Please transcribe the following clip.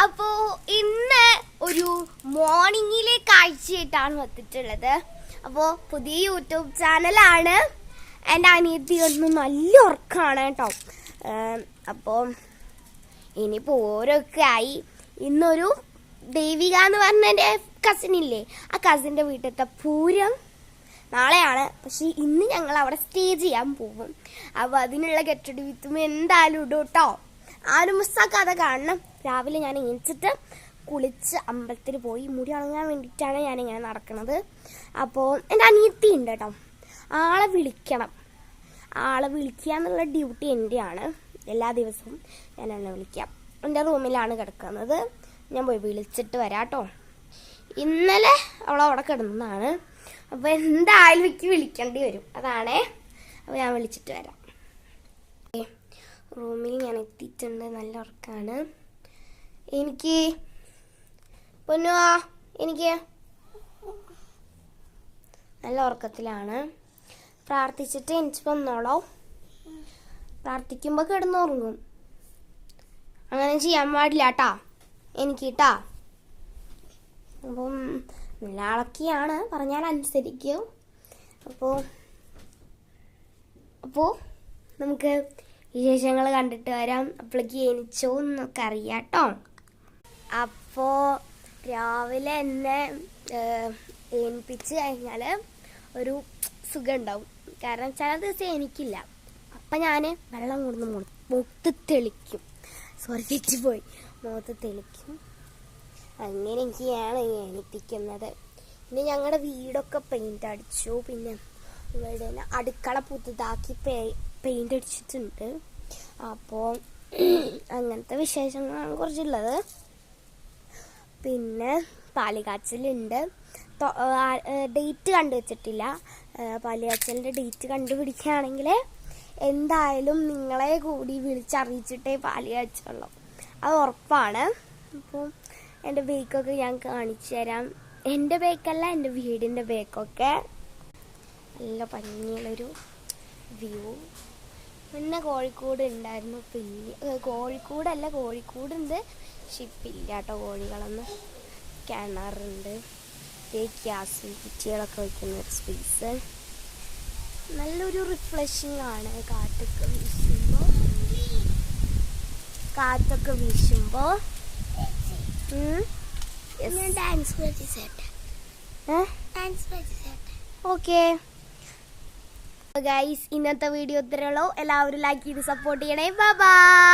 അപ്പോ ഇന്ന് ഒരു മോർണിംഗിലെ കാഴ്ചയായിട്ടാണ് വന്നിട്ടുള്ളത്. അപ്പോൾ പുതിയ യൂട്യൂബ് ചാനലാണ്. എൻ്റെ അനിയത്തി ഒന്ന് നല്ല ഉറക്കമാണ് കേട്ടോ. അപ്പോൾ ഇനിയിപ്പോൾ ഓരോക്കെ ആയി. ഇന്നൊരു ദേവിക എന്ന് പറഞ്ഞ എൻ്റെ കസിനില്ലേ, ആ കസിൻ്റെ വീട്ടിലത്തെ പൂരം നാളെയാണ്. പക്ഷെ ഇന്ന് ഞങ്ങൾ അവിടെ സ്റ്റേ ചെയ്യാൻ പോകും. അപ്പോൾ അതിനുള്ള ഗെറ്റഡ് വിത്തും എന്തായാലും ഇടും കേട്ടോ. ആരും മിസ്സാക്കാതെ കാണണം. രാവിലെ ഞാൻ എണീച്ചിട്ട് കുളിച്ച് അമ്പലത്തിൽ പോയി മുടി ഉണങ്ങാൻ വേണ്ടിയിട്ടാണ് ഞാനിങ്ങനെ നടക്കുന്നത്. അപ്പോൾ എൻ്റെ അനിയത്തി ഉണ്ട് കേട്ടോ, ആളെ വിളിക്കണം. ആളെ വിളിക്കുക എന്നുള്ള ഡ്യൂട്ടി എൻ്റെയാണ്. എല്ലാ ദിവസവും ഞാൻ എന്നെ വിളിക്കാം. എൻ്റെ റൂമിലാണ് കിടക്കുന്നത്. ഞാൻ പോയി വിളിച്ചിട്ട് വരാം കേട്ടോ. ഇന്നലെ അവളവിടെ കിടന്നതാണ്. അപ്പോൾ എന്തായാലും എനിക്ക് വിളിക്കേണ്ടി വരും, അതാണേ. അപ്പോൾ ഞാൻ വിളിച്ചിട്ട് വരാം. റൂമിൽ ഞാൻ എത്തിയിട്ടുണ്ട്. നല്ല ഉറക്കമാണ് എനിക്ക്. പൊന്നുവാ, എനിക്ക് നല്ല ഉറക്കത്തിലാണ്. പ്രാർത്ഥിച്ചിട്ട് എനിക്ക് വന്നോളോ. പ്രാർത്ഥിക്കുമ്പോൾ കിടന്നുറങ്ങും. അങ്ങനെ ചെയ്യാൻ പാടില്ല കേട്ടാ എനിക്ക് കേട്ടാ. അപ്പം നല്ല ആളൊക്കെയാണ്, പറഞ്ഞാൽ അനുസരിക്കും. അപ്പോൾ നമുക്ക് വിശേഷങ്ങൾ കണ്ടിട്ട് വരാം. അപ്പോഴേക്ക് എനിച്ചോ എന്നൊക്കെ അറിയാം കേട്ടോ. അപ്പോൾ രാവിലെ എന്നെ ഏൽപ്പിച്ച് കഴിഞ്ഞാൽ ഒരു സുഖം ഉണ്ടാവും. കാരണം ചില ദിവസം എനിക്കില്ല. അപ്പം ഞാൻ വെള്ളം കൊടുന്ന് മുഖത്ത് തെളിക്കും. സോറി, തെറ്റിപ്പോയി. മുഖത്ത് തെളിക്കും. അങ്ങനെയൊക്കെയാണ് എണിപ്പിക്കുന്നത്. പിന്നെ ഞങ്ങളുടെ വീടൊക്കെ പെയിൻ്റ് അടിച്ചു. പിന്നെ ഇവിടെ അടുക്കള പുതുതാക്കി പെയിൻ്റ് അടിച്ചിട്ടുണ്ട്. അപ്പോൾ അങ്ങനത്തെ വിശേഷങ്ങളാണ് കുറച്ചുള്ളത്. പിന്നെ പാലുകാച്ചലുണ്ട്. ഡേറ്റ് കണ്ടുവച്ചിട്ടില്ല. പാലുകാച്ചലിൻ്റെ ഡേറ്റ് കണ്ടുപിടിക്കുകയാണെങ്കിൽ എന്തായാലും നിങ്ങളെ കൂടി വിളിച്ചറിയിച്ചിട്ടേ പാലുകാച്ചുള്ളൂ, അത് ഉറപ്പാണ്. അപ്പോൾ എൻ്റെ ബേക്കൊക്കെ ഞാൻ കാണിച്ചു തരാം. എൻ്റെ ബേക്കല്ല, എൻ്റെ വീടിൻ്റെ ബേക്കൊക്കെ നല്ല ഭംഗിയുള്ളൊരു വ്യൂ. പിന്നെ കോഴിക്കോട് ഉണ്ടായിരുന്നു. പിന്നെ കോഴിക്കോടുണ്ട്, ഷിപ്പില്ല കേട്ടോ. കോഴികളൊന്നും കിണറുണ്ട്. ഗ്യാസ് കുറ്റികളൊക്കെ വയ്ക്കുന്ന ഒരു സ്പേസ്. നല്ലൊരു റിഫ്രഷിംഗ് ആണ്. കാറ്റൊക്കെ വീശുമ്പോൾ ഓക്കെ ഗൈസ്, ഇന്നത്തെ വീഡിയോ ഇത്രയുള്ളൂ. എല്ലാവരും ലൈക്ക് ചെയ്ത് സപ്പോർട്ട് ചെയ്യണേ. Bye bye.